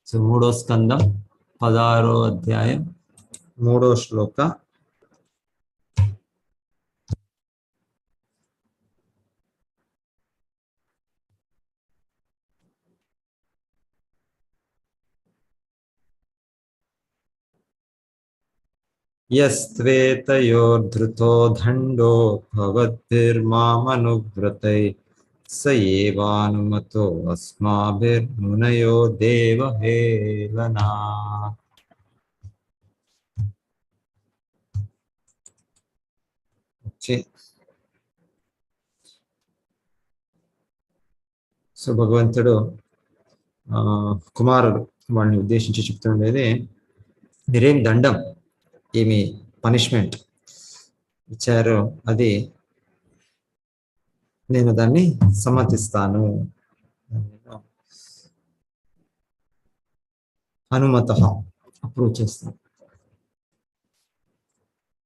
So మూడో స్కందం 16వ అధ్యాయం 3వ శ్లోక. యస్త్వేతయోర్ధృతో దండో భవద్భిర్మామనువ్రతై స ఏవానుమతో అస్మాభిర్మునయో దేవహేళనా. సో భగవంతుడు కుమారుడు వాడిని ఉద్దేశించి చెప్తుండేది, మీరేం దండం ఏమి పనిష్మెంట్ ఇచ్చారో అది నేను దాన్ని సమ్మతిస్తాను, అనుమత అప్రూవ్ చేస్తాను.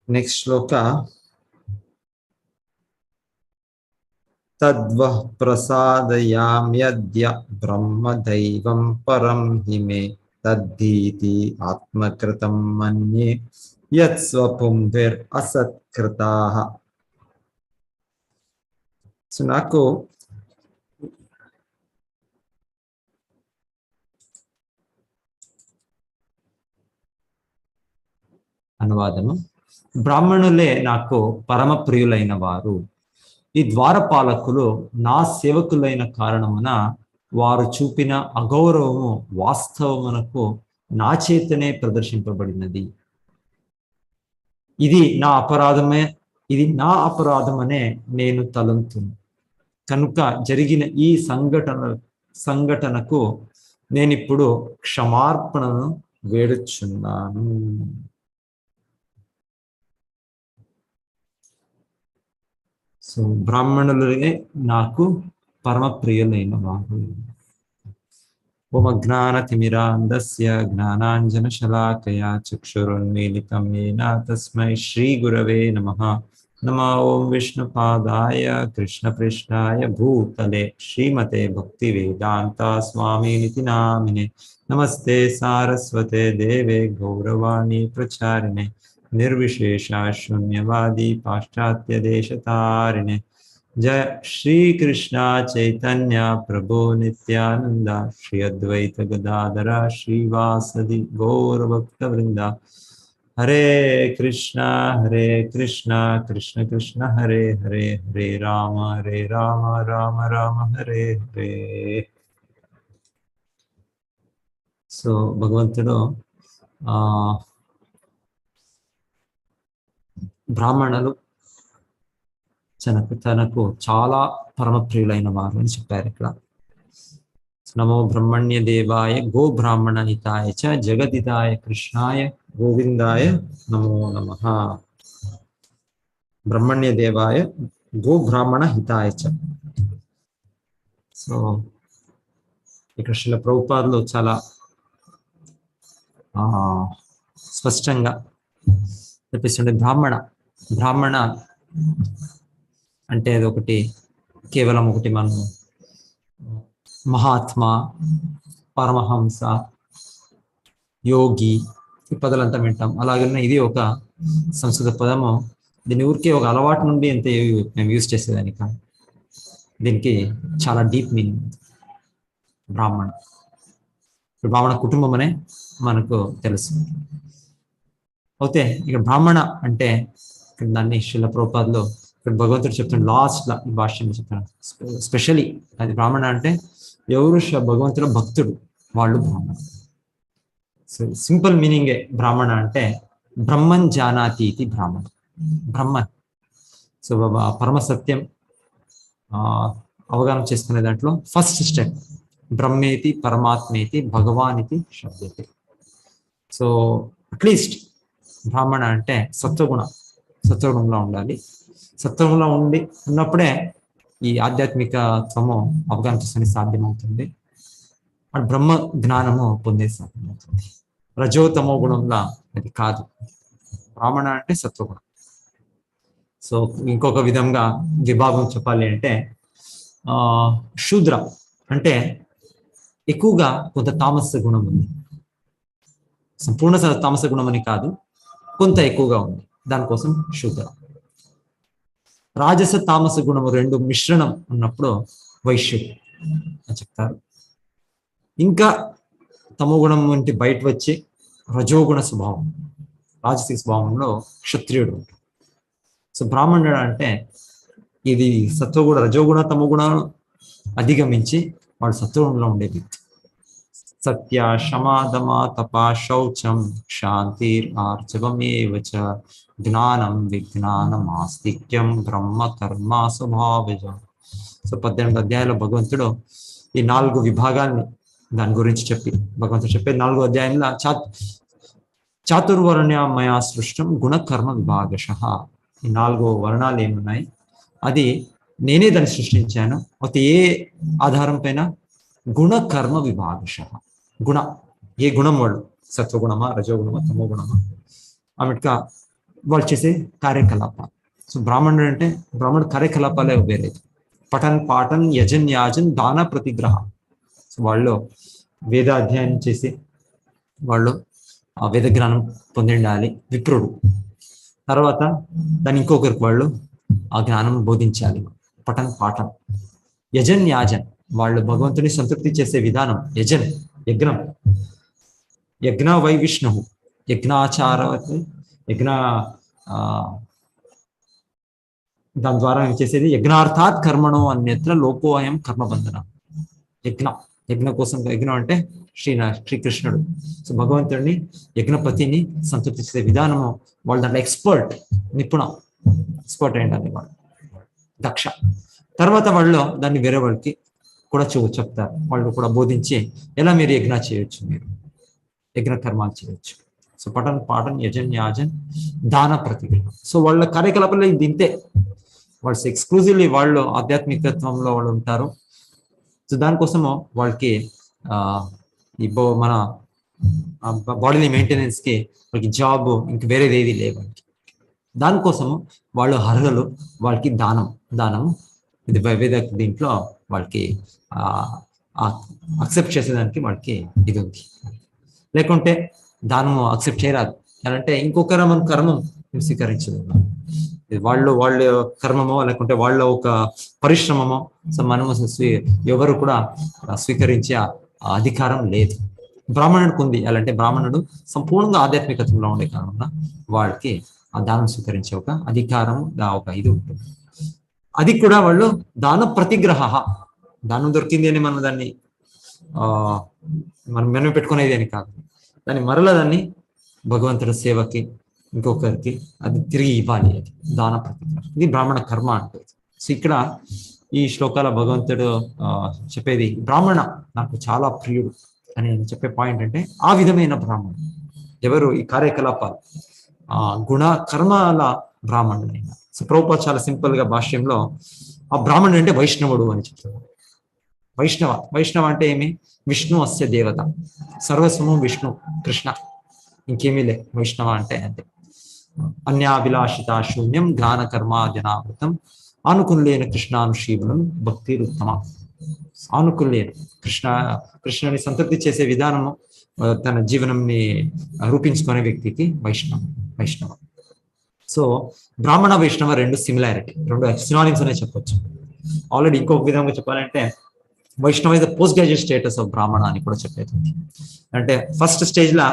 నెక్స్ట్ శ్లోక. తద్వః ప్రసాదయామ్యద్య బ్రహ్మదైవం పరం హిమే తద్ధీతి ఆత్మకృతం మన్యే యత్స్వపుంభిర్ అసత్కృతాః. సో నాకు అనువాదము, బ్రాహ్మణులే నాకు పరమ ప్రియులైన వారు. ఈ ద్వారపాలకులు నా సేవకులైన కారణమున వారు చూపిన అగౌరవము వాస్తవమునకు నా చేతనే ప్రదర్శింపబడినది. ఇది నా అపరాధమనే నేను తలంతును. కనుక జరిగిన ఈ సంఘటనకు నేనిప్పుడు క్షమార్పణను వేడుచున్నాను. సో బ్రాహ్మణులే నాకు పరమ ప్రియులైన వారు. ఓమజ్ఞానతిమిరాంధస్య జ్ఞానాంజనశలాకయా చక్షురున్మీలితం येन తస్మై శ్రీగురవే నమః. నమో ఓం విష్ణుపాదాయ కృష్ణపృష్ఠాయ భూతలే శ్రీమతే భక్తివేదాంత స్వామినితి నామినే. నమస్తే సారస్వతే దేవే గౌరవాణి ప్రచారిణే నిర్విశేష శూన్యవాది పాశ్చాత్య దేశతారిణే. जय श्री कृष्णा चैतन्य प्रभु नित्यानंद श्री अद्वैत गदाधर श्रीवासदि गौर भक्त वृंदा. हरे कृष्णा कृष्ण कृष्ण हरे हरे, हरे राम राम राम हरे हरे. సో భగవంతుడు బ్రాహ్మణులు తనకు చాలా పరమప్రియులైన వారు అని చెప్పారు ఇక్కడ. నమో బ్రహ్మణ్య దేవాయ గో బ్రాహ్మణ హితాయ చ జగదితాయ కృష్ణాయ గోవిందాయ నమో నమః. బ్రహ్మణ్య దేవాయ గో బ్రాహ్మణ హితాయ చ. సో ఇక్కడ శ్రీల ప్రభుపాదులు చాలా స్పష్టంగా చెప్పిస్తుండే, బ్రాహ్మణ అంటే అది ఒకటి కేవలం ఒకటి మనం మహాత్మా, పరమహంస, యోగి ఈ పదాలంతా వింటాం. అలాగనే ఇది ఒక సంస్కృత పదము. దీని ఊరికే ఒక అలవాటు నుండి ఎంత మేము యూజ్ చేసేదాన్ని కాదు. దీనికి చాలా డీప్ మీనింగ్. బ్రాహ్మణ కుటుంబం అనే మనకు తెలుసు. అయితే ఇక్కడ బ్రాహ్మణ అంటే దాన్ని శ్రీల ప్రభుపాదులు ఇక్కడ భగవంతుడు చెప్తాడు లాస్ట్ ఈ భాష్యం చెప్తాడు. స్పెషలీ అది బ్రాహ్మణ అంటే ఎవరు భగవంతుడు భక్తుడు వాళ్ళు బ్రాహ్మణ. సో సింపుల్ మీనింగే బ్రాహ్మణ అంటే బ్రహ్మన్ జానాతి ఇది బ్రాహ్మణ. బ్రహ్మన్ సో పరమ సత్యం అవగాహన చేసుకునే దాంట్లో ఫస్ట్ స్టెప్ బ్రహ్మేతి పరమాత్మేతి భగవానితి శబ్దతి. సో అట్లీస్ట్ బ్రాహ్మణ అంటే సత్వగుణంలో ఉండాలి. సత్వంలో ఉన్నప్పుడే ఈ ఆధ్యాత్మికత్వము అవగాహన చేసుకునే సాధ్యమవుతుంది. బ్రహ్మ జ్ఞానము పొందే సాధ్యమవుతుంది. రజోతమో గుణంలో అది కాదు. బ్రాహ్మణ అంటే సత్వగుణం. సో ఇంకొక విధంగా విభాగం చెప్పాలి అంటే శూద్ర అంటే ఎక్కువగా కొంత తామస గుణం ఉంది. సంపూర్ణ తామస గుణం అని కాదు, కొంత ఎక్కువగా ఉంది, దానికోసం శూద్ర. రాజస తామస గుణము రెండు మిశ్రణం ఉన్నప్పుడు వైశ్యుడు అని చెప్తారు. ఇంకా తమో గుణం వంటి బయట వచ్చి రజోగుణ స్వభావం, రాజసిక స్వభావంలో క్షత్రియుడు. సో బ్రాహ్మణుడు అంటే ఇది సత్వగుణ, రజోగుణ, తమో గుణాలను అధిగమించి వాడు సత్వగుణంలో ఉండే వ్యక్తి. సత్య శమాదమ తపా శౌచం శాంతిర్ ఆర్జవమేవ చ జ్ఞానం విజ్ఞానం ఆస్తిక్యం బ్రహ్మ కర్మ స్వభావజం. సో 18 అధ్యాయాల భగవంతుడు ఈ 4 విభాగాల్ని దాని గురించి చెప్పి, భగవంతుడు చెప్పే 4 అధ్యాయంలో చాతుర్వర్ణ్యమయా సృష్టం గుణకర్మ విభాగశ. ఈ 4 వర్ణాలు ఏమున్నాయి, అది నేనే దాన్ని సృష్టించాను. అయితే ఏ ఆధారం పైన? గుణకర్మ విభాగశ. గుణ, ఏ గుణం వాళ్ళు, సత్వగుణమా, రజోగుణమా, తమో గుణమా, ఆమెట్గా వాళ్ళు చేసే కార్యకలాపాలు. సో బ్రాహ్మణుడు అంటే బ్రాహ్మణుడు కార్యకలాపాలే వేరేది. పఠన్ పాఠన్ యజన్ యాజన్ దాన ప్రతిగ్రహ. సో వాళ్ళు వేద అధ్యయనం చేసి వాళ్ళు ఆ వేద జ్ఞానం పొందిండాలి విప్రుడు. తర్వాత దాన్ని ఇంకొకరికి వాళ్ళు ఆ జ్ఞానం బోధించాలి. పఠన్ పాఠన్. యజన్ యాజన్, వాళ్ళు భగవంతుని సంతృప్తి చేసే విధానం. యజన్ యజ్ఞం, యజ్ఞ వై విష్ణు, యజ్ఞాచారవత్ యజ్ఞ, దాని ద్వారా చేసేది యజ్ఞార్థాత్ కర్మణో అన్యత్ర లోకోయం కర్మబంధన. యజ్ఞ కోసం, యజ్ఞం అంటే శ్రీకృష్ణుడు. సో భగవంతుడిని, యజ్ఞపతిని సంతృప్తి చేసే విధానము వాళ్ళు దాంట్లో ఎక్స్పర్ట్, నిపుణ, ఎక్స్పర్ట్ అయ్యండి వాళ్ళు, దక్ష. తర్వాత వాళ్ళు దాన్ని వేరే వాళ్ళకి కూడా చెప్తారు, వాళ్ళు కూడా బోధించి ఎలా మీరు యజ్ఞ చేయొచ్చు, మీరు యజ్ఞ కర్మాలు చేయొచ్చు. సో పఠన్ పాఠన్ యజన్ యాజన్ దాన ప్రతిగ్రహ. సో వాళ్ళ కార్యకలాపాలు ఇంతే. వాళ్ళు ఎక్స్క్లూజివ్లీ వాళ్ళు ఆధ్యాత్మికత్వంలో వాళ్ళు ఉంటారు. సో దానికోసము వాళ్ళకి ఈ మన బాడీని మెయింటెనెన్స్ కి వాళ్ళకి జాబ్ ఇంక వేరేది ఏది లేవు. దానికోసము వాళ్ళు అర్హులు. వాళ్ళకి దానము ఇది వేద దీంట్లో వాళ్ళకి అక్సెప్ట్ చేసేదానికి వాళ్ళకి ఇది ఉంది. లేకుంటే దానము అక్సెప్ట్ చేయరాదు. అంటే ఇంకొకరు మన కర్మం స్వీకరించదు. వాళ్ళ కర్మమో లేకుంటే వాళ్ళ ఒక పరిశ్రమమో మనము ఎవరు కూడా స్వీకరించే అధికారం లేదు. బ్రాహ్మణుడికి ఉంది. అలాంటే బ్రాహ్మణుడు సంపూర్ణంగా ఆధ్యాత్మికతలో ఉండే కారణంగా వాళ్ళకి ఆ దానం స్వీకరించే ఒక అధికారం, ఒక ఇది ఉంటుంది. అది కూడా వాళ్ళు దాన ప్రతిగ్రహ. దానం దొరికింది అని మనం దాన్ని మనం పెట్టుకునేది అని కాదు. దాన్ని మరలా దాన్ని భగవంతుడి సేవకి, ఇంకొకరికి అది తిరిగి ఇవ్వాలి. అది దాన ప్రతిగ్రహ. ఇది బ్రాహ్మణ కర్మ అంటే. సో ఇక్కడ ఈ శ్లోకాల భగవంతుడు చెప్పేది, బ్రాహ్మణ నాకు చాలా ప్రియుడు అని చెప్పే పాయింట్ అంటే ఆ విధమైన బ్రాహ్మణుడు ఎవరు, ఈ కార్యకలాపాలు గుణ కర్మల బ్రాహ్మణుడైన. సో ప్రభుపాద చాలా సింపుల్ గా భాష్యంలో ఆ బ్రాహ్మణుడు అంటే వైష్ణవుడు అని చెప్తారు. వైష్ణవ అంటే ఏమి? విష్ణు అస్య దేవత, సర్వస్వము విష్ణు కృష్ణ, ఇంకేమీ లే. వైష్ణవ అంటే అంతే. అన్యాభిలాషిత శూన్యం జ్ఞాన కర్మాజనావృతం ఆనుకుల్లేన కృష్ణానుశీలనం భక్తిరుత్తమ. ఆనుకుల్లేన కృష్ణుని సంతృప్తి చేసే విధానము తన జీవనంని రూపించుకునే వ్యక్తికి వైష్ణవ. సో బ్రాహ్మణ వైష్ణవ రెండు సిమిలారిటీ, రెండు సినానిమ్స్ అనే చెప్పొచ్చు. ఆల్రెడీ ఇంకొక విధంగా చెప్పాలంటే వైష్ణవ is the post graduate status of బ్రాహ్మణ అని కూడా చెప్పేది. అంటే ఫస్ట్ స్టేజ్ లా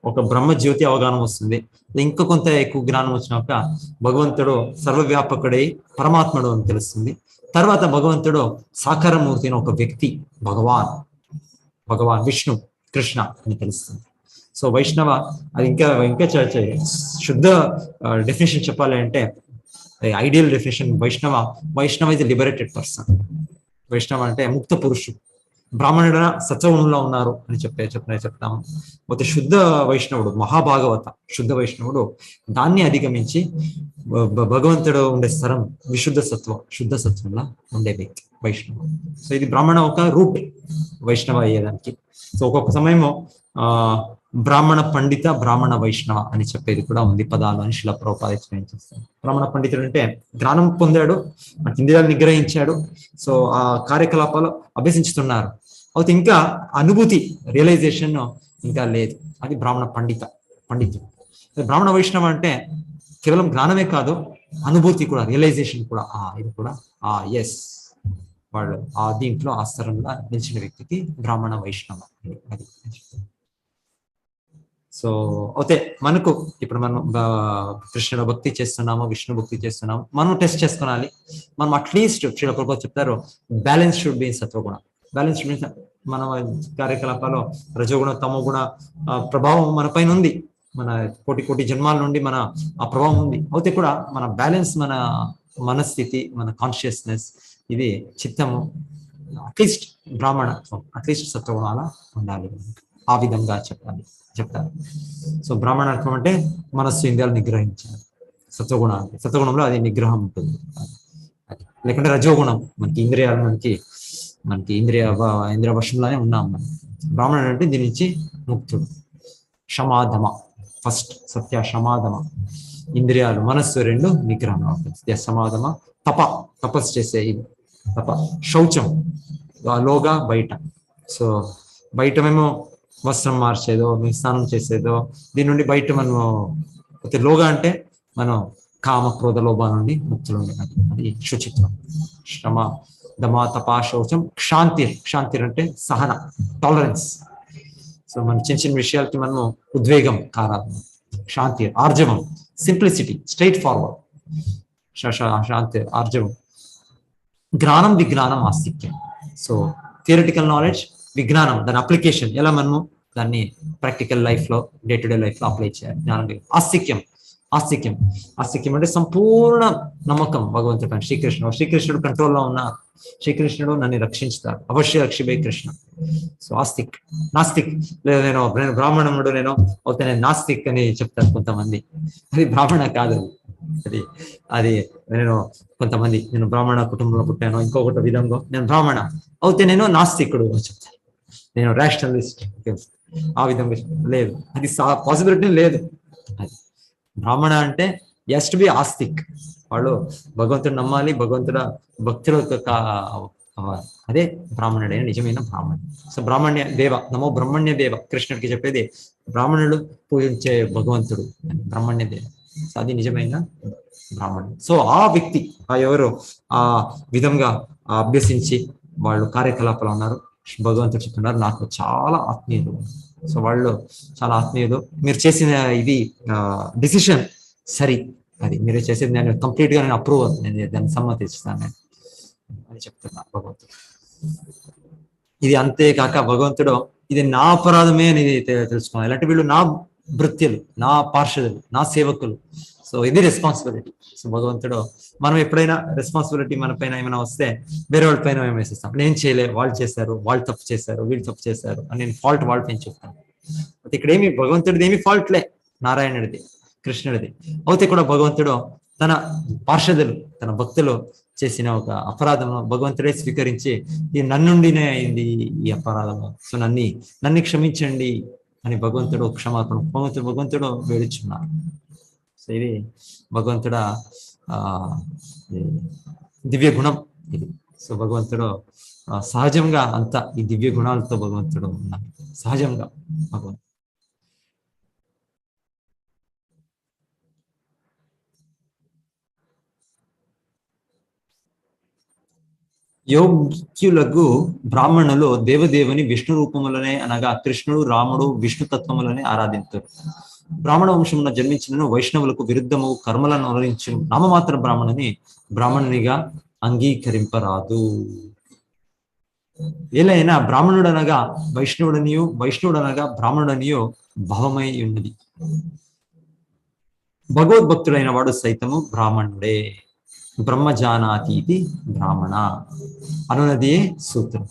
ఒక బ్రహ్మ జ్యోతి అవగాహన వస్తుంది. ఇంకా కొంత ఎక్కువ జ్ఞానం వచ్చినాక భగవంతుడు సర్వవ్యాపకుడై పరమాత్ముడు అని తెలుస్తుంది. తర్వాత భగవంతుడు సాకారమూర్తి అని ఒక వ్యక్తి, భగవాన్ విష్ణు కృష్ణ అని తెలుస్తుంది. సో వైష్ణవ అది ఇంకా శుద్ధ డెఫినేషన్ చెప్పాలి అంటే, ఐడియల్ డెఫినేషన్ వైష్ణవ ఇస్ లిబరేటెడ్ పర్సన్. వైష్ణవ అంటే ముక్త పురుషుడు. బ్రాహ్మణుడ సత్వగుణంలో ఉన్నారు అని చెప్తాము. అయితే శుద్ధ వైష్ణవుడు, మహాభాగవత శుద్ధ వైష్ణవుడు దాన్ని అధిగమించి భగవంతుడు ఉండే స్థరం శుద్ధ సత్వంలో ఉండే వ్యక్తి వైష్ణవుడు. సో ఇది బ్రాహ్మణ ఒక రూట్ వైష్ణవ అయ్యేదానికి. సో ఒక్కొక్క సమయము బ్రాహ్మణ పండిత, బ్రాహ్మణ వైష్ణవ అని చెప్పేది కూడా ఉంది పదాలు అని శిల ప్రభుపాద ఎక్స్ప్లెయిన్ చేస్తాను. బ్రాహ్మణ పండితుడు అంటే జ్ఞానం పొందాడు, ఇంద్రియాలు నిగ్రహించాడు, సో ఆ కార్యకలాపాలు అభ్యసించుతున్నారు. అయితే ఇంకా అనుభూతి రియలైజేషన్ ఇంకా లేదు. అది బ్రాహ్మణ పండితుడు. బ్రాహ్మణ వైష్ణవ అంటే కేవలం జ్ఞానమే కాదు, అనుభూతి కూడా, రియలైజేషన్ కూడా. ఇది కూడా ఎస్, వాళ్ళు ఆ దీంట్లో ఆ స్థలంలో నిలిచిన వ్యక్తికి బ్రాహ్మణ వైష్ణవ అది. సో అయితే మనకు ఇప్పుడు మనం కృష్ణుడు భక్తి చేస్తున్నాము, విష్ణు భక్తి చేస్తున్నాము, మనం టెస్ట్ చేసుకోవాలి. మనం అట్లీస్ట్ శ్రీల ప్రభుపాద చెప్తారు, బ్యాలెన్స్ షుడ్ బి సత్వగుణ. బ్యాలెన్స్ మీన్స్ మన కార్యకలాపాలు రజోగుణ తమోగుణ ప్రభావం మన పైన ఉంది. మన కోటి జన్మాల నుండి మన ఆ ప్రభావం ఉంది. అయితే కూడా మన బ్యాలెన్స్, మన మనస్థితి, మన కాన్షియస్నెస్, ఇది చిత్తము అట్లీస్ట్ బ్రాహ్మణత్వం, అట్లీస్ట్ సత్వగుణాల ఉండాలి. ఆ విధంగా చెప్తారు. సో బ్రాహ్మణత్వం అంటే మనస్సు ఇంద్రియాలు నిగ్రహించాలి. సత్వగుణంలో అది నిగ్రహం ఉంటుంది. లేకుంటే రజోగుణం, మనకి ఇంద్రియాలు మనకి ఇంద్రియ వశంలోనే ఉన్నాం మనం. బ్రాహ్మణుడు అంటే దీని నుంచి ముక్తుడు. క్షమాధమ ఫస్ట్, సత్య క్షమాధమ, ఇంద్రియాలు మనస్సు రెండు నిగ్రహం అవుతుంది. సత్య సమాధమ, తపస్సు చేసే ఇది తప. శౌచం లోగా బయట. సో బయట మేము వస్త్రం మార్చేదో, మేము స్నానం చేసేదో, దీని నుండి బయట మనము లోగా అంటే మనం కామ క్రోధ లోభ నుండి ముక్తులు ఉండేది. అది శుచిత్వం. శ్రమ దమ తప శౌచం. క్షాంతి అంటే సహన, టాలరెన్స్. సో మన చిన్న విషయాలకి మనము ఉద్వేగం కారాదు. శాంతి, ఆర్జవం, సింప్లిసిటీ, స్ట్రైట్ ఫార్వర్డ్. శాంతి, ఆర్జవం. జ్ఞానం, విజ్ఞానం, ఆస్తిక్యం. సో థియరిటికల్ నాలెడ్జ్, విజ్ఞానం, దాని అప్లికేషన్ ఎలా మనము దాన్ని ప్రాక్టికల్ లైఫ్ లో, డే టు డే లైఫ్ లో అప్లై చేయాలి. జ్ఞానం, ఆస్తిక్యం అంటే సంపూర్ణ నమ్మకం భగవంతుడు. శ్రీకృష్ణుడు కంట్రోల్లో ఉన్నారు. శ్రీకృష్ణుడు నన్ను రక్షించుతాడు, అవశ్య రక్షిబే కృష్ణ. సో నాస్తిక్ లేదా నేను బ్రాహ్మణుడు, నేను నాస్తిక్ అని చెప్తారు కొంతమంది. అది బ్రాహ్మణ కాదు. అది కొంతమంది నేను బ్రాహ్మణ కుటుంబంలో పుట్టాను, ఇంకొకటి విధంగా నేను బ్రాహ్మణ అయితే నేను నాస్తికుడు చెప్తాను, నేను రేషనలిస్ట్. ఆ విధంగా లేదు, అది పాసిబిలిటీ లేదు. అది బ్రాహ్మణ అంటే యస్ టు బి ఆస్తిక్. వాళ్ళు భగవంతుడు నమ్మాలి, భగవంతుడ భక్తుల అదే బ్రాహ్మణుడైన నిజమైన బ్రాహ్మణుడు. సో బ్రాహ్మణ్య దేవ, నమో బ్రహ్మణ్య దేవ, కృష్ణుడికి చెప్పేది బ్రాహ్మణుడు పూజించే భగవంతుడు బ్రహ్మణ్య దేవ. సో అది నిజమైన బ్రాహ్మణుడు. సో ఆ వ్యక్తి ఎవరు ఆ విధంగా అభ్యసించి వాళ్ళు కార్యకలాపాలు ఉన్నారు. భగవంతుడు చెప్తున్నారు, నాకు చాలా ఆత్మీయులు. సో వాళ్ళు చాలా ఆత్మీయులు. మీరు చేసిన ఇది డిసిషన్ సరి, అది మీరు చేసేది నేను కంప్లీట్ గా నేను అప్రూవ్ అవుతుంది, నేను దాన్ని సమ్మతిస్తాను అని చెప్తున్నా భగవంతుడు. ఇది అంతేకాక భగవంతుడు ఇది నా అపరాధమే అని తెలుసుకోవాలి. ఇలాంటి వీళ్ళు నా భృత్యులు, నా పార్షదులు, నా సేవకులు. సో ఇది రెస్పాన్సిబిలిటీ. సో భగవంతుడు మనం ఎప్పుడైనా రెస్పాన్సిబిలిటీ మన పైన ఏమైనా వస్తే వేరే వాళ్ళ పైన మేము వేసేస్తాం. నేను చేయలే, వాళ్ళు చేశారు, వాళ్ళు తప్పు చేశారు, వీళ్ళు తప్పు చేశారు అని నేను ఫాల్ట్ వాళ్ళ పైన చెప్తాను. అయితే ఇక్కడ ఏమి భగవంతుడిది ఏమి ఫాల్ట్లే, నారాయణుడిది, కృష్ణుడిది. అయితే కూడా భగవంతుడు తన పార్షదులు, తన భక్తులు చేసిన ఒక అపరాధము భగవంతుడే స్వీకరించి, ఈ నన్నుండినే అయింది ఈ అపరాధము, సో నన్ను క్షమించండి అని భగవంతుడు క్షమాపణ భగవంతుడు వేడుచున్నారు. సో ఇది భగవంతుడ దివ్య గుణం ఇది. సో భగవంతుడు సహజంగా అంతా ఈ దివ్య గుణాలతో భగవంతుడు ఉన్నారు, సహజంగా భగవంతుడు. యోగ్యులకు బ్రాహ్మణులు దేవదేవుని విష్ణు రూపములనే అనగా కృష్ణుడు, రాముడు, విష్ణు తత్వములనే ఆరాధించారు. బ్రాహ్మణ వంశమున జన్మించిన వైష్ణవులకు విరుద్ధము కర్మలను అనుసరించు నామమాత్ర బ్రాహ్మణునిగా అంగీకరింపరాదు. ఏలైనా బ్రాహ్మణుడనగా వైష్ణవుడనియో, వైష్ణవుడనగా బ్రాహ్మణుడనియో భావమై ఉన్నది. భగవద్భక్తుడైన వాడు సైతము బ్రాహ్మణుడే. బ్రహ్మజానాతీతి బ్రాహ్మణ అనున్నదే సూత్రం.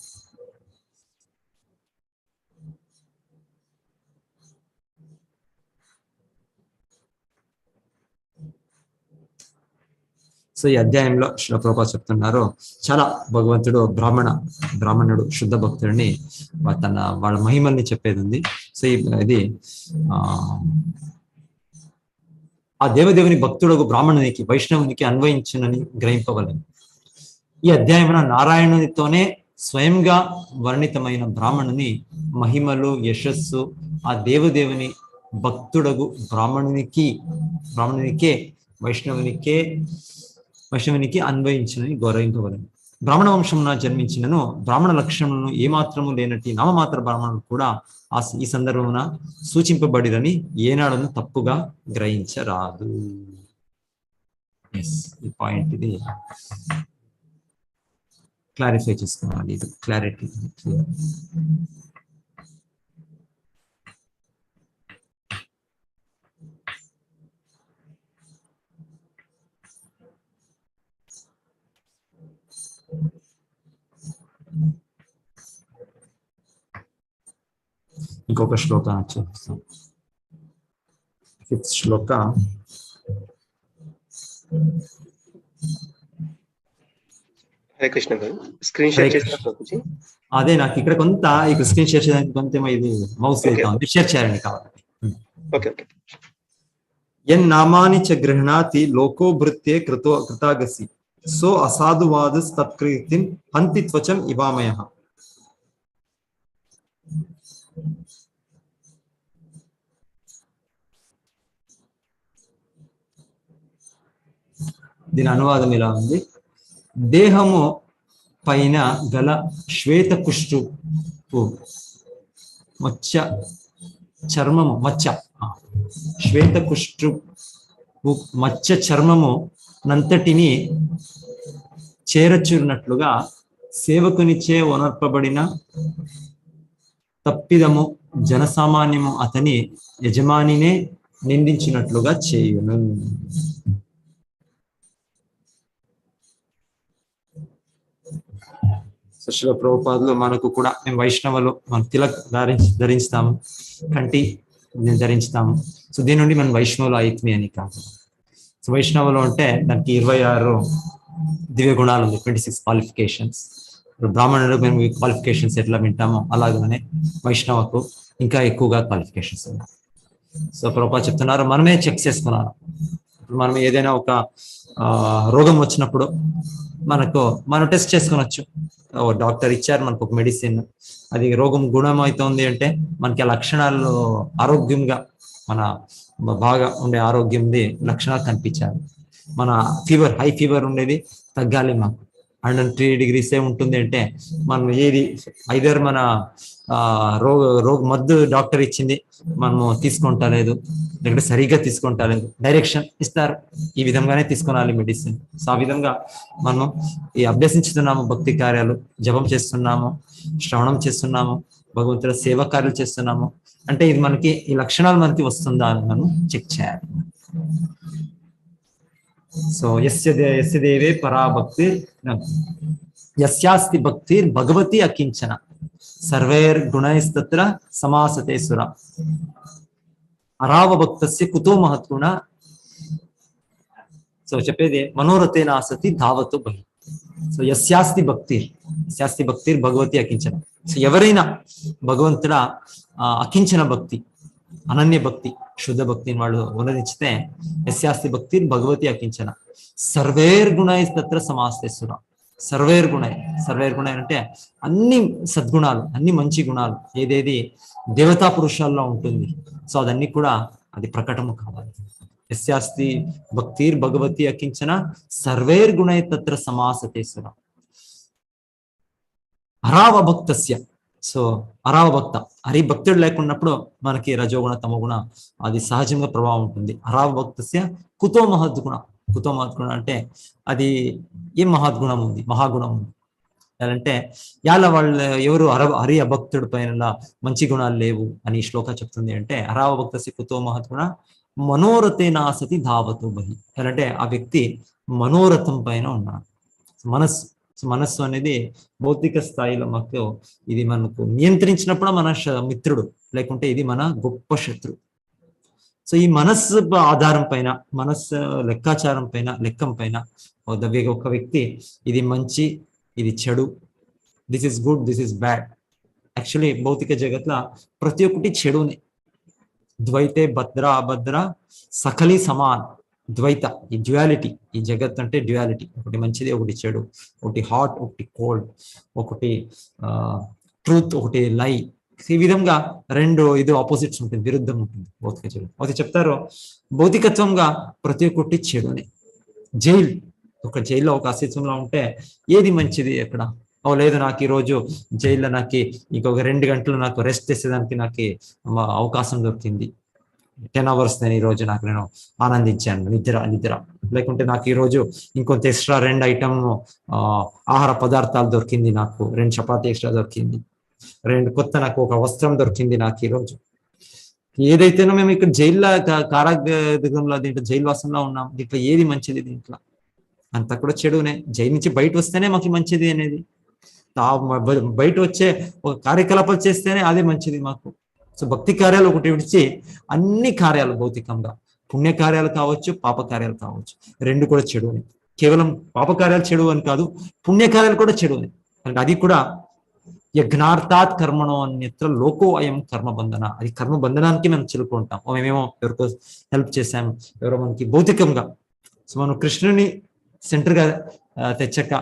సో ఈ అధ్యాయంలో శ్రీల ప్రభుపాద చెప్తున్నారు, చాలా భగవంతుడు బ్రాహ్మణుడు శుద్ధ భక్తుడిని వాళ్ళ మహిమల్ని చెప్పేది ఉంది. సో ఇది ఆ దేవదేవుని భక్తుడు బ్రాహ్మణునికి, వైష్ణవునికి అన్వయించునని గ్రహింపవలను. ఈ అధ్యాయమున నారాయణునితోనే స్వయంగా వర్ణితమైన బ్రాహ్మణుని మహిమలు యశస్సు ఆ దేవదేవుని భక్తుడగు బ్రాహ్మణునికే వైష్ణవునికి అన్వయించునని గౌరవింపవలను. బ్రాహ్మణ వంశమున జన్మించినను బ్రాహ్మణ లక్షణములను ఏమాత్రము లేనట్టి నామమాత్ర బ్రాహ్మణులు కూడా ఈ సందర్భమున సూచింపబడిరని ఏనాడను తప్పుగా గ్రహించరాదు. ఈ పాయింట్ ఇది క్లారిఫై చేసుకోవాలి. ఇది క్లారిటీ క్లియర్. ఇంకొక శ్లోకాన్ని చూపిస్తాం. 5th శ్లోక. హరే కృష్ణ గారు స్క్రీన్ షేర్ చేస్తారు. అదే నాకు ఇక్కడ కొంత ఇక్కడ స్క్రీన్ షేర్ చేయడానికి కొంత ఇది మౌస్ అవుతుంది, షేర్ చేయాలని కావాలి. Okay okay. ఎన్ నామాని చ గృహణాతి లోకో భృత్యే కృతాగసి సో అసాధువాద తత్కృతిం హంతి త్వచం ఇవామయః. దీని అనువాదం ఇలా ఉంది. దేహము పైన గల శ్వేత కుష్ఠుపు శ్వేత కుష్ఠుపు మచ్చ చర్మము నంతటిని చేరచున్నట్లుగా సేవకునిచే వనర్పబడిన తప్పిదము జనసామాన్యము అతని యజమానినే నిందించినట్లుగా చేయును. శిల ప్రభుపాదులు మనకు కూడా మేము వైష్ణవులు మనం తిలక్ ధరిస్తాము, కంటి ధరించుతాము. సో దీని నుండి మనం వైష్ణవులు అయిత్మి అని కాదు. సో వైష్ణవులు అంటే దానికి 26 దివ్య గుణాలు ఉంది, 26 క్వాలిఫికేషన్స్. బ్రాహ్మణులు మేము క్వాలిఫికేషన్స్ ఎట్లా వింటామో అలాగనే వైష్ణవకు ఇంకా ఎక్కువగా క్వాలిఫికేషన్స్ ఉన్నాయి. సో ప్రభుపాద చెప్తున్నారు, మనమే చెక్ చేసుకున్నాను. ఇప్పుడు మనం ఏదైనా ఒక రోగం వచ్చినప్పుడు మనం టెస్ట్ చేసుకునొచ్చు. డాక్టర్ ఇచ్చారు మనకు ఒక మెడిసిన్, అది రోగం గుణం అవుతుంది అంటే మనకి ఆ లక్షణాలు ఆరోగ్యంగా మన బాగా ఉండే ఆరోగ్యంది లక్షణాలు కనిపించాలి. మన హై ఫీవర్ ఉండేది తగ్గాలి. మాకు 103 degrees ఉంటుంది అంటే మనం ఏది ఐదర్ మన రోగ మద్దు డాక్టర్ ఇచ్చింది మనము తీసుకుంటా లేదు, లేకపోతే సరిగ్గా తీసుకుంటా లేదు, డైరెక్షన్ ఇస్తారు, ఈ విధంగానే తీసుకోవాలి మెడిసిన్. సో ఆ విధంగా మనం ఈ అభ్యసించుతున్నాము, భక్తి కార్యాలు జపం చేస్తున్నాము, శ్రవణం చేస్తున్నాము, భగవంతుల సేవా కార్యాలు చేస్తున్నాము అంటే ఇది మనకి ఈ లక్షణాలు మనకి వస్తుందా అని మనం చెక్ చేయాలి. సో యస్య దేవే పరాభక్తి యస్యాస్తి భక్తిర్ భగవతి అకించన సర్వైర్ గుణైస్తత్ర సమాసతే సుర అరావ భక్తస్య కుతో మహత్గుణ. సో చెప్పేది మనోరథేన ఆసతి ధావతు బహి. సో యస్యాస్తి భక్తిర్ భగవతి అకించన. సో ఎవరైనా భగవంతుడ అకించన భక్తి, అనన్య భక్తి, శుద్ధ భక్తిని వాళ్ళు ఉన్నదించితే యస్యాస్తి భక్తిర్ భగవతి అకించన సర్వేర్ గుణైస్తత్ర సమాసతే సుర. సర్వేర్ గుణాయి అంటే అన్ని సద్గుణాలు, అన్ని మంచి గుణాలు ఏదేది దేవతా పురుషాల్లో ఉంటుంది, సో అదన్నీ కూడా అది ప్రకటము కావాలి. యస్యాస్తి భక్తిర్ భగవతి అకించన సర్వేర్ గుణై తత్ర సమాసతే సుర. అరావ భక్తస్య, సో అరావ భక్త హరిభక్తుడు లేకున్నప్పుడు మనకి రజోగుణ తమోగుణ అది సహజంగా ప్రభావం ఉంటుంది. అరావ భక్తస్య కుతో మహద్గుణ అంటే అది ఏం మహద్గుణం ఉంది, మహాగుణం ఉంది అంటే యాల వాళ్ళు ఎవరు హరి అభక్తుడి పైన మంచి గుణాలు లేవు అని శ్లోక చెప్తుంది. అంటే అరావ భక్తస్య కుతో మహద్గుణ మనోరథేన ఆసతి ధావతు బహి అంటే ఆ వ్యక్తి మనోరథం పైన ఉన్నాడు. మనస్సు అనేది భౌతిక స్థాయిలో మాకు ఇది మనకు నియంత్రించినప్పుడు మన మిత్రుడు, లేకుంటే ఇది మన గొప్ప శత్రు. సో ఈ మనస్సు ఆధారం పైన, మనస్సు లెక్కాచారం పైన, లెక్కం పైన ఒక వ్యక్తి ఇది మంచి, ఇది చెడు, this is good, this is bad. Actually భౌతిక జగత్లో ప్రతి ఒక్కటి చెడునే. ద్వైతే భద్ర అభద్ర సకలి సమాన్. ద్వైత, ఈ డ్యుయాలిటీ, ఈ జగత్ అంటే డ్యుయాలిటీ, ఒకటి మంచిది ఒకటి చెడు, ఒకటి హాట్ ఒకటి కోల్డ్, ఒకటి ట్రూత్ ఒకటి లై. ఈ విధంగా రెండు ఇది ఆపోజిట్స్ ఉంటుంది, విరుద్ధం ఉంటుంది భౌతిక చెడు. అయితే చెప్తారు భౌతికత్వంగా ప్రతి ఒక్కటి చెడునే. జైలు, ఒక జైల్లో ఒక అస్తిత్వంలో ఉంటే ఏది మంచిది ఎక్కడ? ఓ లేదు, నాకు ఈరోజు జైల్లో నాకు ఇంకొక 2 గంటలు నాకు రెస్ట్ చేసేదానికి నాకు అవకాశం దొరికింది, 10 hours నేను ఈరోజు నాకు నేను ఆనందించాను, నిద్ర. లేకుంటే నాకు ఈరోజు ఇంకొంత ఎక్స్ట్రా 2 ఐటమ్ ఆహార పదార్థాలు దొరికింది, నాకు 2 చపాతీ ఎక్స్ట్రా దొరికింది, 2 కొత్త నాకు ఒక వస్త్రం దొరికింది నాకు ఈరోజు. ఏదైతేనో మేము ఇక్కడ జైల్లో కారాగృహంలో దీంట్లో జైలు వాసంలో ఉన్నాం, దీంట్లో ఏది మంచిది? దీంట్లో అంతా కూడా చెడునే. జైలు నుంచి బయట వస్తేనే మాకు మంచిది అనేది, బయట వచ్చే ఒక కార్యకలాపాలు చేస్తేనే అదే మంచిది మాకు. సో భక్తి కార్యాలు ఒకటి విడిచి అన్ని కార్యాలు భౌతికంగా, పుణ్య కార్యాలు కావచ్చు పాప కార్యాలు కావచ్చు, రెండు కూడా చెడునే. కేవలం పాప కార్యాలు చెడు అని కాదు, పుణ్యకార్యాలు కూడా చెడునే. అంటే అది కూడా యజ్ఞార్థాత్ కర్మణో అన్యత్ర లోకో అయం కర్మబంధన, అది కర్మబంధనానికి మేము చిలుకుంటాం. మేమేమో ఎవరికో హెల్ప్ చేశాము, ఎవరో మనకి భౌతికంగా. సో మనం కృష్ణుని సెంటర్గా తెచ్చక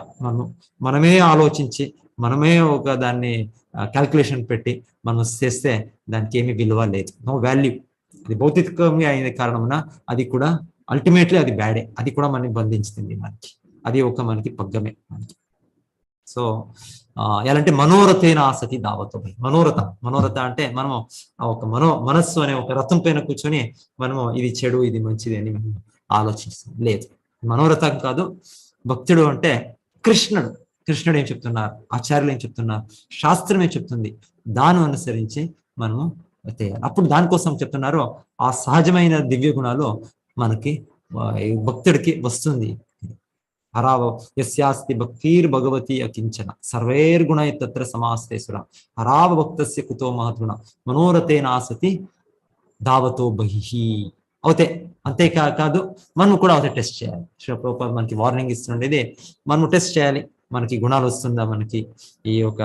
మనమే ఆలోచించి మనమే ఒక దాన్ని క్యాల్కులేషన్ పెట్టి మనం చేస్తే దానికి ఏమి విలువ లేదు, నో వాల్యూ. అది భౌతికంగా అయిన కారణమున అది కూడా అల్టిమేట్లీ అది బ్యాడే, అది కూడా మనని బంధించుతుంది మనకి, అది ఒక మనకి పగ్గమే మనకి. సో ఎలాంటి మనోరథేన ఆసతి దావతో. మనోరథ అంటే మనము ఒక మనస్సు అనే ఒక రథం పైన కూర్చొని మనము ఇది చెడు ఇది మంచిది అని మనం ఆలోచిస్తాం. లేదు, మనోరథం కాదు. భక్తుడు అంటే కృష్ణుడు ఏం చెప్తున్నారు, ఆచార్యులు ఏం చెప్తున్నారు, శాస్త్రం ఏం చెప్తుంది, దాన్ని అనుసరించి మనము చేయాలి. అప్పుడు దానికోసం చెప్తున్నారు ఆ సహజమైన దివ్య గుణాలు మనకి భక్తుడికి వస్తుంది. హరావ యస్యాస్తి భక్తిర్ భగవతి అకించన సర్వైర్గుణై తత్ర సమాస్తేశ్వర హరావ భక్తస్య కుతో మహద్గుణ మనోరథేన ఆసతి దావతో బహిహి. అవుతే అంతేకాదు మనం కూడా అవుతే టెస్ట్ చేయాలి. శ్రీ ప్రభుపాద మనకి వార్నింగ్ ఇస్తుండేది, మనం టెస్ట్ చేయాలి మనకి గుణాలు వస్తుందా, మనకి ఈ యొక్క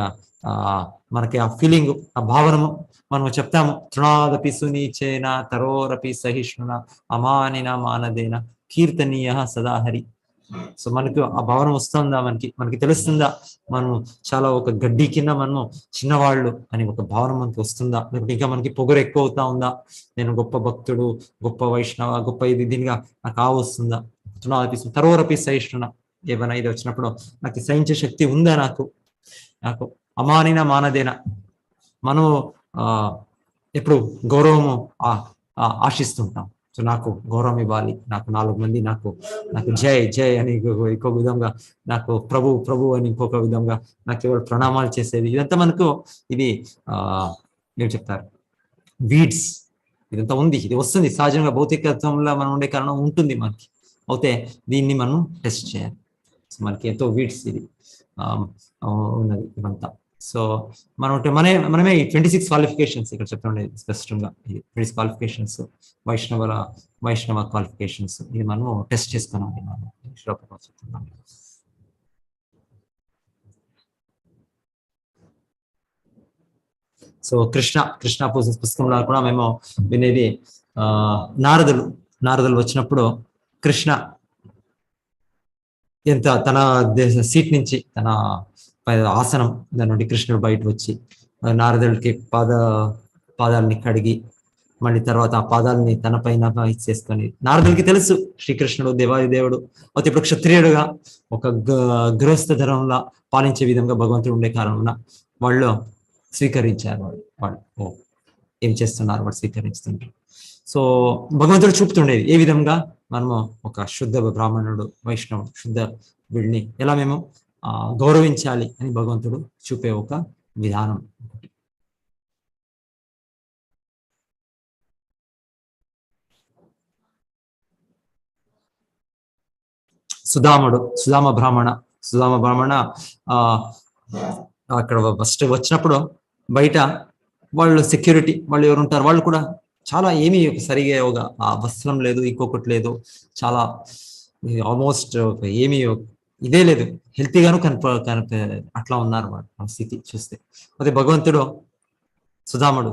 మనకి ఆ ఫీలింగ్, ఆ భావనము మనం చెప్తాము. తృణాదపి సునీచేన తరోరపి సహిష్ణున అమానిన మానదేన కీర్తనీయ సదాహరి. సో మనకు ఆ భావన వస్తుందా, మనకి తెలుస్తుందా, మనం చాలా ఒక గడ్డి కింద మనము చిన్నవాళ్ళు అని ఒక భావన మనకి వస్తుందా, లేకపోతే ఇంకా మనకి పొగరు ఎక్కువ అవుతా ఉందా, నేను గొప్ప భక్తుడు గొప్ప వైష్ణవ గొప్ప ఇది దీనిగా నాకు వస్తుందా. తరోరపి సహిష్ణున, ఏమైనా ఇది వచ్చినప్పుడు నాకు సహించే శక్తి ఉందా, నాకు అమానిన మానదేన. మనం ఎప్పుడు గౌరవము ఆశిస్తుంటాం. సో నాకు గౌరవం ఇవ్వాలి, నాకు 4 మంది నాకు జై అని ఇంకొక విధంగా, నాకు ప్రభు అని ఇంకొక విధంగా, నాకు ఎవరు ప్రణామాలు చేసేది, ఇదంతా మనకు ఇది ఏం చెప్తారు వీడ్స్, ఇదంతా ఉంది, ఇది వస్తుంది సహజంగా భౌతికత్వంలో మనం ఉండే కారణం ఉంటుంది మనకి. అయితే దీన్ని మనం టెస్ట్ చేయాలి. సో మనకి ఎంతో వీడ్స్ ఇది ఉన్నది ఇవంతా. సో మనమే ఈ 26 క్వాలిఫికేషన్స్ ఇక్కడ చెప్తుండేది స్పష్టంగా. ఇది 26 క్వాలిఫికేషన్స్ వైష్ణవ క్వాలిఫికేషన్స్, ఇది మనము టెస్ట్ చేసుకున్నాం. చెప్తున్నాం. సో కృష్ణ పుస్తకంలో కూడా మేము వినేది, నారదులు వచ్చినప్పుడు కృష్ణ ఎంత తన సీట్ నుంచి తన ఆసనం దాని నుండి కృష్ణుడు బయట వచ్చి నారదుడికి పాదాలని కడిగి మళ్ళీ తర్వాత ఆ పాదాలని తన పైన ఇచ్చేసుకొని, నారదుడికి తెలుసు శ్రీకృష్ణుడు దేవాది దేవుడు. అయితే ఇప్పుడు క్షత్రియుడుగా ఒక గృహస్థ ధర్మంలో పాలించే విధంగా భగవంతుడు ఉండే కారణంగా వాళ్ళు స్వీకరించారు. వాళ్ళు ఏం చేస్తున్నారు, వాళ్ళు స్వీకరిస్తుంటారు. సో భగవంతుడు చూపుతుండేది ఏ విధంగా మనము ఒక శుద్ధ బ్రాహ్మణుడు వైష్ణవుడు శుద్ధ వీడిని ఎలా మేము గౌరవించాలి అని భగవంతుడు చూపే ఒక విధానం. సుధామ బ్రాహ్మణ అక్కడ ఫస్ట్ వచ్చినప్పుడు బయట వాళ్ళు సెక్యూరిటీ వాళ్ళు ఎవరు ఉంటారు, వాళ్ళు కూడా చాలా ఏమీ సరిగా ఆ వస్త్రం లేదు, ఇంకొకటి లేదు, చాలా ఆల్మోస్ట్ ఏమీ ఇదే లేదు, హెల్తీగాను అట్లా ఉన్నారు వాళ్ళ స్థితి చూస్తే. అదే భగవంతుడు సుధాముడు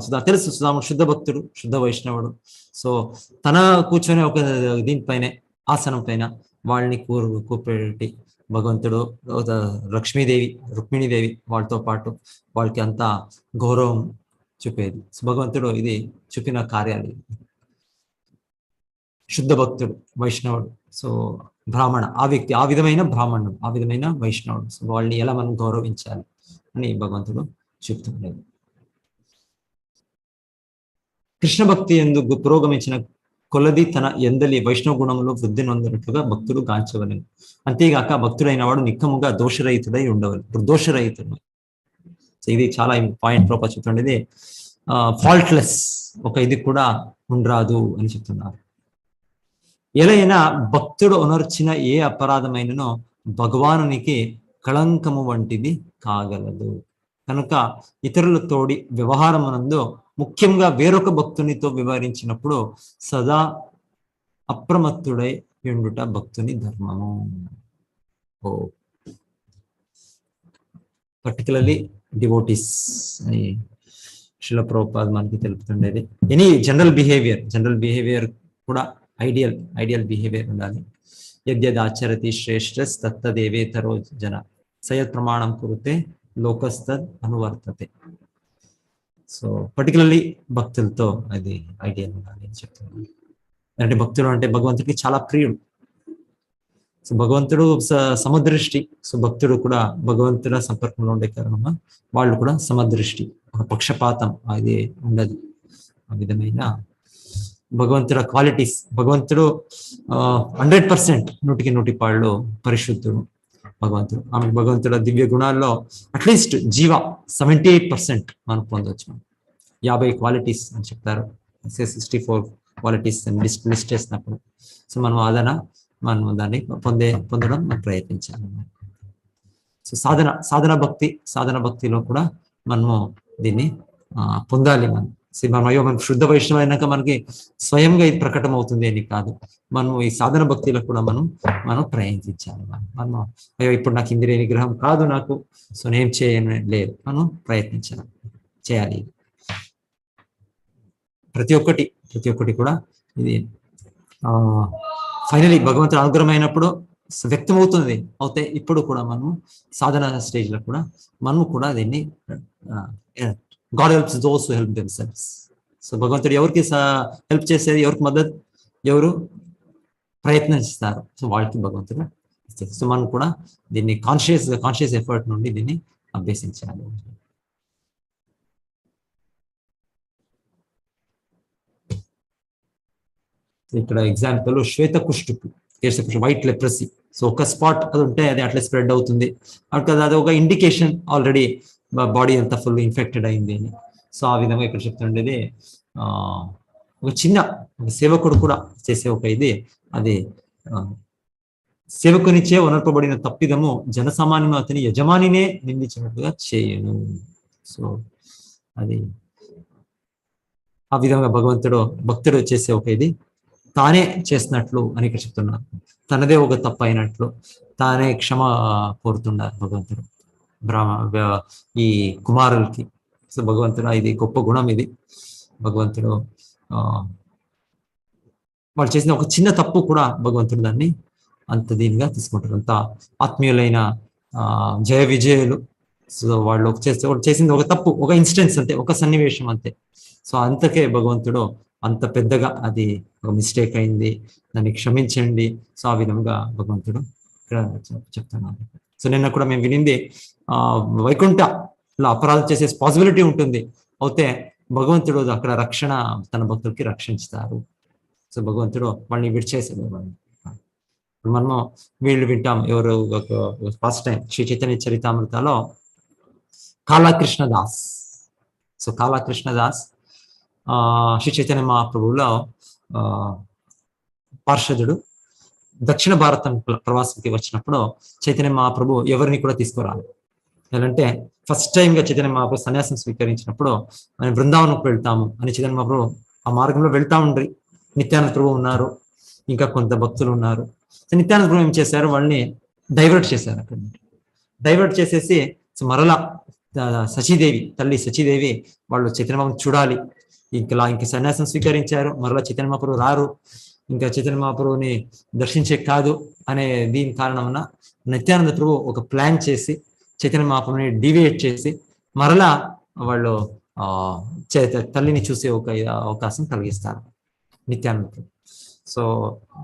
శుద్ధ భక్తుడు శుద్ధ వైష్ణవుడు. సో తన కూర్చొని ఒక దీనిపైనే ఆసనం పైన వాళ్ళని కూర్పెట్టి భగవంతుడు లక్ష్మీదేవి రుక్మిణీదేవి వాళ్ళతో పాటు వాళ్ళకి అంతా గౌరవం చూపేది. భగవంతుడు ఇది చూపిన కార్యాలు. శుద్ధ భక్తుడు వైష్ణవుడు, సో బ్రాహ్మణ ఆ వ్యక్తి ఆ విధమైన బ్రాహ్మణుడు, ఆ విధమైన వైష్ణవుడు, సో వాళ్ళని ఎలా మనం గౌరవించాలి అని భగవంతుడు చెప్తుండేది. కృష్ణ భక్తి ఎందుకు పురోగమించిన కొలది తన ఎందలి వైష్ణవ గుణంలో వృద్ధి నొందినట్లుగా భక్తుడు గాంచవలేను. అంతేగాక భక్తుడైన వాడు నిక్కముగా దోషరహితుడై ఉండవలను, దోషరహితుడు. ఇది చాలా పాయింట్ ప్రోపర్ చెప్తుండేది. ఫాల్ట్లెస్ ఒక ఇది కూడా ఉండరాదు అని చెప్తున్నారు. ఎలైనా భక్తుడు ఉనర్చిన ఏ అపరాధమైననో భగవానునికి కళంకము వంటిది కాగలదు. కనుక ఇతరుల తోడి వ్యవహారమునందు ముఖ్యంగా వేరొక భక్తునితో వ్యవహరించినప్పుడు సదా అప్రమత్తుడై ఉండుట భక్తుని ధర్మము. పర్టికులర్లీ డివోటీస్ అని శిల ప్రభుపాద మనకి తెలుపుతుండేది. ఎనీ జనరల్ బిహేవియర్ కూడా ఐడియల్ బిహేవియర్ ఉండాలి. యద్యదాచరతి శ్రేష్ఠస్ తత్తదేవేతరో జన సయత్ ప్రమాణం కురితే లోకస్తద్ అనువర్తతే. సో పర్టికులర్లీ భక్తులతో అది ఐడియల్ ఉండాలి అని చెప్తున్నాను. అంటే భక్తుడు అంటే భగవంతుడికి చాలా ప్రియుడు. సో భగవంతుడు సమదృష్టి. సో భక్తుడు కూడా భగవంతుడ సంపర్కంలో ఉండే కారణంగా వాళ్ళు కూడా సమదృష్టి, ఒక పక్షపాతం అది ఉండదు. ఆ విధమైన భగవంతుడ క్వాలిటీస్. భగవంతుడు 100% 100% పరిశుద్ధుడు భగవంతుడు. ఆమె భగవంతుడ దివ్య గుణాల్లో అట్లీస్ట్ జీవ 78% మనం పొందవచ్చు. 50 క్వాలిటీస్ అని చెప్తారు. 64 క్వాలిటీస్ అని లిస్ట్ చేసినప్పుడు సో మనం దాన్ని పొందడం మనం ప్రయత్నించాలి. సో సాధన భక్తిలో కూడా మనము దీన్ని పొందాలి. మనం శుద్ధ వైష్ణవ అయినాక మనకి స్వయంగా ఇది ప్రకటన అవుతుంది అని కాదు. మనం ఈ సాధన భక్తిలో కూడా మనం ప్రయత్నించాలి. మనం అయ్యో ఇప్పుడు నాకు ఇంద్రియ నిగ్రహం కాదు నాకు, సో నేను చేయను లేదు, మనం చేయాలి. ప్రతి ఒక్కటి కూడా ఇది ఫైనలీ భగవంతుడు అనుగ్రహమైనప్పుడు వ్యక్తమవుతుంది. అవుతే ఇప్పుడు కూడా మనము సాధన స్టేజ్ లో కూడా మనము కూడా దీన్ని God helps those who help themselves. So భగవంతుడు ఎవరికి హెల్ప్ చేసేది, ఎవరికి మద్దతు, ఎవరు ప్రయత్నిస్తారు, సో వాళ్ళకి భగవంతుడు ఇస్తారు. సో మనం కూడా దీన్ని కాన్షియస్ ఎఫర్ట్ నుండి దీన్ని అభ్యసించాలి. ఇక్కడ ఎగ్జాంపుల్ శ్వేత కుష్ఠుకు, వైట్ లెప్రసీ. సో ఒక స్పాట్ అది ఉంటే అది అట్లా స్ప్రెడ్ అవుతుంది. అది ఒక ఇండికేషన్ ఆల్రెడీ బాడీ అంతా ఫుల్ ఇన్ఫెక్టెడ్ అయింది అని. సో ఆ విధంగా ఇక్కడ చెప్తుండేది ఒక సేవకుడు కూడా చేసే ఒక ఇది, అది సేవకునిచే వనర్పబడిన తప్పిదము జనసామాన్యం అతని యజమానినే నిందించినట్టుగా చేయను. సో అది ఆ విధంగా భక్తుడు చేసే ఒక ఇది తానే చేసినట్లు అని ఇక్కడ చెప్తున్నారు. తనదే ఒక తప్పు అయినట్లు తానే క్షమ కోరుతున్నారు భగవంతుడు ఈ కుమారులకి. సో భగవంతుడు ఇది గొప్ప గుణం. ఇది భగవంతుడు వాళ్ళు చేసిన ఒక చిన్న తప్పు కూడా భగవంతుడు దాన్ని అంత దీనిగా తీసుకుంటారు. అంత ఆత్మీయులైన జయ విజయులు. సో వాళ్ళు చేసింది ఒక తప్పు, ఒక ఇన్స్టెన్స్ అంతే, ఒక సన్నివేశం అంతే. సో అంతకే భగవంతుడు అంత పెద్దగా అది ఒక మిస్టేక్ అయింది, దాన్ని క్షమించండి. సో ఆ విధంగా భగవంతుడు ఇక్కడ చెప్తున్నారు. సో నిన్న కూడా మేము వినింది వైకుంఠలో అపరాధం చేసే పాసిబిలిటీ ఉంటుంది. అయితే భగవంతుడు అక్కడ రక్షణ తన భక్తులకి రక్షించుతారు. సో భగవంతుడు వాళ్ళని విడిచేసాడు. మనము వీళ్ళు వింటాం. ఎవరు ఫస్ట్ టైం శ్రీ చైతన్య చరితామృతలో కాళకృష్ణదాస్. సో కాళకృష్ణదాస్ శ్రీ చైతన్య మహాప్రభువులో పార్షదుడు. దక్షిణ భారతం ప్రవాసానికి వచ్చినప్పుడు చైతన్య మహాప్రభు ఎవరిని కూడా తీసుకురాలి. ఎలాంటే ఫస్ట్ టైం గా చైతన్య మహాప్రభు సన్యాసం స్వీకరించినప్పుడు మనం బృందావనంకు వెళ్తాము అని చైతన్య మహాప్రభు ఆ మార్గంలో వెళ్తా ఉండ్రి. నిత్యానంద ప్రభు ఉన్నారు, ఇంకా కొంత భక్తులు ఉన్నారు. నిత్యానంద ప్రభు ఏం చేశారు, వాళ్ళని డైవర్ట్ చేశారు. అక్కడ డైవర్ట్ చేసేసి మరలా తల్లి సచీదేవి వాళ్ళు చైతన్య మహాప్రభుని చూడాలి. ఇంక సన్యాసం స్వీకరించారు, మరలా చైతన్య మహాప్రభు రారు. ఇంకా చైతన్య మహాప్రభుని దర్శించే కాదు అనే దీని కారణమున నిత్యానంద ప్రభు ఒక ప్లాన్ చేసి చైతన్య మహాప్రభుని డివియేట్ చేసి మరలా వాళ్ళు తల్లిని చూసే ఒక అవకాశం కలిగిస్తారు నిత్యానంద ప్రభు. సో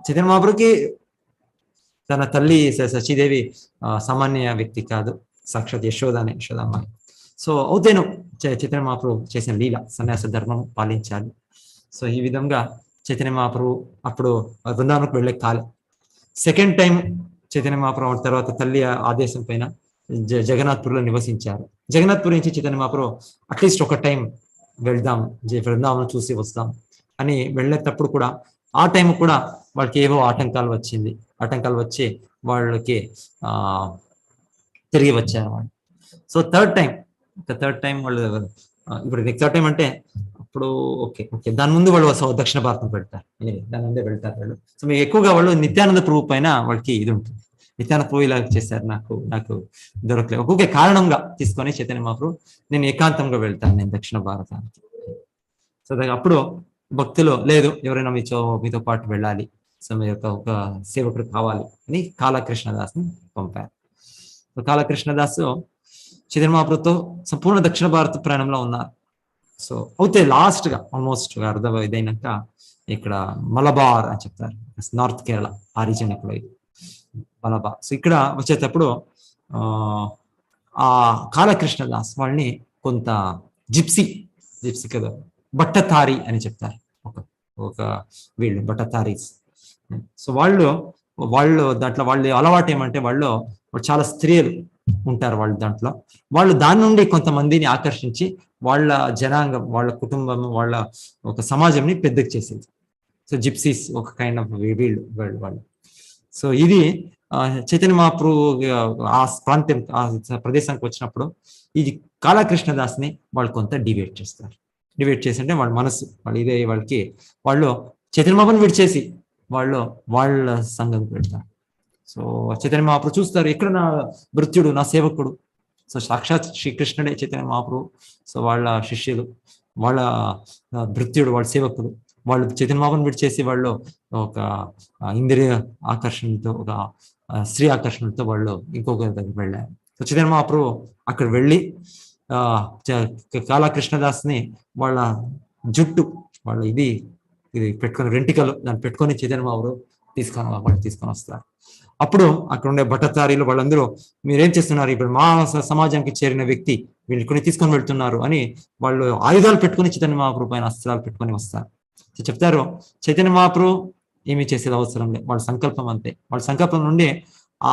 చైతన్య మహాప్రభుకి తన తల్లి సచీదేవి సామాన్య వ్యక్తి కాదు, సాక్షాత్ యశోదమ్మ. సో అవుతేను చైతన్య మహాప్రభు చేసిన లీల సన్యాస ధర్మం పాలించాలి. సో ఈ విధంగా చైతన్య మహాప్రభు అప్పుడు బృందావనకు వెళ్ళే కాలం. సెకండ్ టైం చైతన్య మహాప్రభు తర్వాత తల్లి ఆదేశం పైన జగన్నాథ్పూర్లో నివసించారు. జగన్నాథ్పూర్ నుంచి చైతన్య మహాప్రభు అట్లీస్ట్ ఒక టైం వెళ్దాం, బృందావనం చూసి వస్తాం అని వెళ్ళేటప్పుడు కూడా ఆ టైం కూడా వాళ్ళకి ఏవో ఆటంకాలు వచ్చి వాళ్ళకి తిరిగి వచ్చారు వాళ్ళు. సో థర్డ్ టైం వాళ్ళు ఇప్పుడు థర్డ్ టైం అంటే అప్పుడు ఓకే దాని ముందు వాళ్ళు దక్షిణ భారతం పెడతారు, దాని ముందే వెళ్తారు వాళ్ళు. సో మీకు ఎక్కువగా వాళ్ళు నిత్యానంద ప్రభు పైన వాళ్ళకి ఇది ఉంటుంది. నిత్యానంద ప్రభు ఇలా చేశారు, నాకు దొరకలేదు, ఒక్కొక్క కారణంగా తీసుకొని చైతన్య మహాప్రభు నేను ఏకాంతంగా వెళ్తాను నేను దక్షిణ భారతానికి. సో అప్పుడు భక్తులు లేదు ఎవరైనా మీతో పాటు వెళ్ళాలి, సో మీ యొక్క ఒక సేవకుడు కావాలి అని కాళకృష్ణదాస్ని పంపారు. సో కాళకృష్ణదాసు చైతన్య మహాప్రభుతో సంపూర్ణ దక్షిణ భారత ప్రయాణంలో ఉన్నారు. సో అయితే లాస్ట్ గా ఆల్మోస్ట్ అర్థం ఇదైనాక ఇక్కడ మలబార్ అని చెప్తారు, నార్త్ కేరళ ఆ రీజన్ ఇక్కడ మలబార్. సో ఇక్కడ వచ్చేటప్పుడు ఆ కాళకృష్ణదాస్ వాళ్ళని కొంత జిప్సీ కదా బట్టతారి అని చెప్తారు, ఒక వీళ్ళు బట్టతారీస్. సో వాళ్ళు దాంట్లో వాళ్ళు అలవాటు ఏమంటే వాళ్ళు చాలా స్త్రీలు ఉంటారు వాళ్ళు దాంట్లో. వాళ్ళు దాని నుండి కొంతమందిని ఆకర్షించి వాళ్ళ జనాంగం, వాళ్ళ కుటుంబం, వాళ్ళ ఒక సమాజంని పెద్దకి చేసేది. సో జిప్సీస్ ఒక కైండ్ ఆఫ్ వీళ్ళు వాళ్ళు. సో ఇది చైతన్య మహాప్రభు ఆ ప్రాంతం ఆ ప్రదేశానికి వచ్చినప్పుడు ఇది కాళకృష్ణదాస్ని వాళ్ళు కొంత డివేట్ చేసి అంటే వాళ్ళ మనసు వాళ్ళు చైతన్య మహాప్రభుని విడిచేసి వాళ్ళ సంఘం పెడతారు. సో చైతన్య మహాప్రభు చూస్తారు, ఎక్కడ నా భృత్యుడు, నా సేవకుడు. సో సాక్షాత్ శ్రీకృష్ణుడే చైతన్య మహాప్రభు. సో వాళ్ళ శిష్యులు, వాళ్ళ భృత్యుడు, వాళ్ళ సేవకుడు, వాళ్ళు చైతన్య మహాప్రభుని విడిచేసి వాళ్ళు ఒక ఇంద్రియ ఆకర్షణతో, ఒక స్త్రీ ఆకర్షణతో వాళ్ళు ఇంకొక దగ్గర వెళ్ళారు. సో చైతన్య మహాప్రభు అక్కడ వెళ్ళి కాళకృష్ణదాస్ని వాళ్ళ జుట్టు, వాళ్ళ ఇది పెట్టుకొని వెంట్రుకలు దాన్ని పెట్టుకొని చైతన్య మహాప్రభు తీసుకొని వస్తారు. అప్పుడు అక్కడ ఉండే భట్టతారీలు వాళ్ళందరూ మీరేం చేస్తున్నారు, ఇప్పుడు మా సమాజానికి చేరిన వ్యక్తి వీళ్ళు తీసుకొని వెళ్తున్నారు అని వాళ్ళు ఆయుధాలు పెట్టుకుని చైతన్య మహాప్రభు పైన అస్త్రాలు పెట్టుకొని వస్తారు. చెప్తారు చైతన్య మహాప్రభు ఏమి చేసేది అవసరం లేదు, వాళ్ళ సంకల్పం అంతే. వాళ్ళ సంకల్పం నుండి ఆ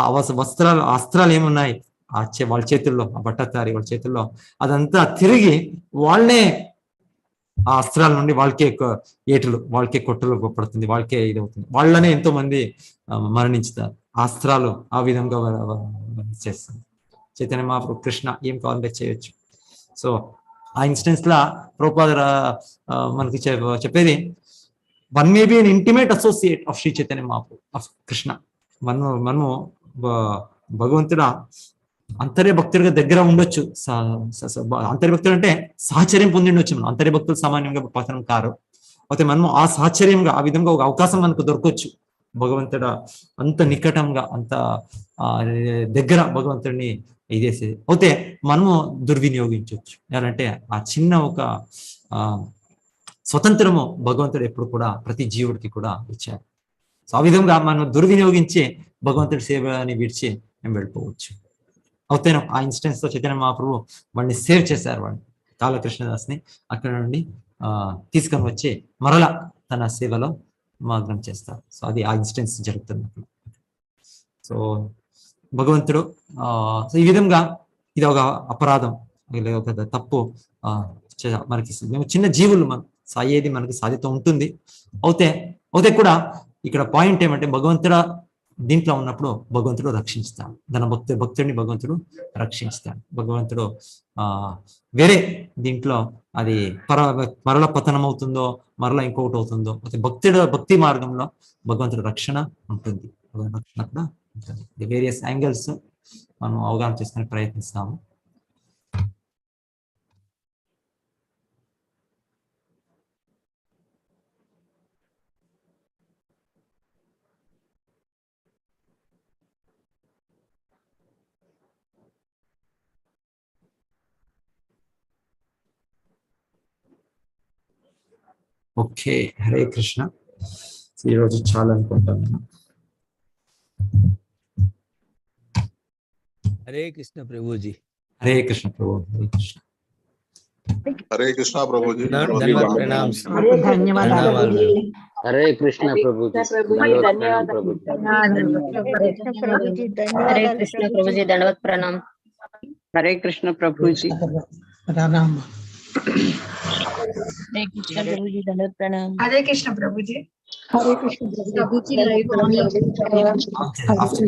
అస్త్రాలు ఏమున్నాయి వాళ్ళ చేతుల్లో, ఆ భట్టతారి వాళ్ళ చేతుల్లో, అదంతా తిరిగి వాళ్ళే ఆ అస్త్రాల నుండి వాళ్ళకే ఏటులు, వాళ్ళకే కొట్టులు పడుతుంది, వాళ్ళకే ఇది అవుతుంది. వాళ్ళనే ఎంతో మంది మరణించుతారు. అస్త్రాలు ఆ విధంగా చేస్తుంది. చైతన్య మహాప్రభు కృష్ణ ఏం కావాలంటే చేయొచ్చు. సో ఆ ఇన్స్టెన్స్ లా ప్రభుపాద మనకి చెప్పేది, one may be an intimate associate of Shri Chaitanya Mahaprabhu of Krishna. మనము భగవంతుడ అంతర్య భక్తుడిగా దగ్గర ఉండొచ్చు. అంతర్య భక్తుడు అంటే సాహచర్యం పొందిండొచ్చు. మనం అంతర్య భక్తులు సామాన్యంగా పతనం కారు. అయితే మనము ఆ సాహచర్యంగా ఆ విధంగా ఒక అవకాశం మనకు దొరకొచ్చు. భగవంతుడ అంత నికటంగా, అంత దగ్గర భగవంతుడిని ఇదేసేది. అయితే మనము దుర్వినియోగించవచ్చు. ఎలాంటే ఆ చిన్న ఒక స్వతంత్రము భగవంతుడు ఎప్పుడు కూడా ప్రతి జీవుడికి కూడా ఇచ్చారు. సో ఆ విధంగా మనం దుర్వినియోగించి భగవంతుడి సేవని విడిచి మేము వెళ్ళిపోవచ్చు. అవుతాను ఆ ఇన్స్టెన్స్ తో చైతన్య మహాప్రభు వాడిని సేవ్ చేశారు. వాడిని కాళకృష్ణదాస్ని అక్కడ నుండి తీసుకొని వచ్చి మరలా తన సేవలో మగ్నం చేస్తారు. సో అది ఆ ఇన్స్టెన్స్ జరుగుతుంది. సో భగవంతుడు సో ఈ విధంగా ఇది ఒక అపరాధం, ఒక తప్పు మనకి మేము చిన్న జీవులు మనం సాయేది మనకి సాధ్యత ఉంటుంది. అవుతే కూడా ఇక్కడ పాయింట్ ఏమంటే భగవంతుడు దీంట్లో ఉన్నప్పుడు భగవంతుడు రక్షిస్తాడు. భక్తుడిని భగవంతుడు రక్షిస్తాడు. భగవంతుడు వేరే దీంట్లో అది మరల పతనం అవుతుందో, మరలా ఇంకొకటి అవుతుందో, భక్తి మార్గంలో భగవంతుడు రక్షణ ఉంటుంది. రక్షణ కూడా ఉంటుంది. వేరియస్ యాంగిల్స్ మనం అవగాహన చేసుకునే ప్రయత్నిస్తాము. ఓకే, హరే కృష్ణ. ఈరోజు చాలా అనుకుంటాను నేను. हरे कृष्ण प्रभु जी. హరే కృష్ణ ప్రభు, హరే కృష్ణ. हरे कृष्णा प्रभु जी। धन्यवाद प्रणाम. ధన్యవాదాలు. हरे कृष्ण प्रभु जी, धन्यवाद प्रभु जी। हरे कृष्ण प्रभु जी, दंडवत प्रणाम। हरे कृष्ण प्रभु जी। प्रणाम। हरे कृष्ण प्रभु जी, दंडवत प्रणाम। हरे कृष्ण प्रभु जी। हरे कृष्ण प्रभु जी, After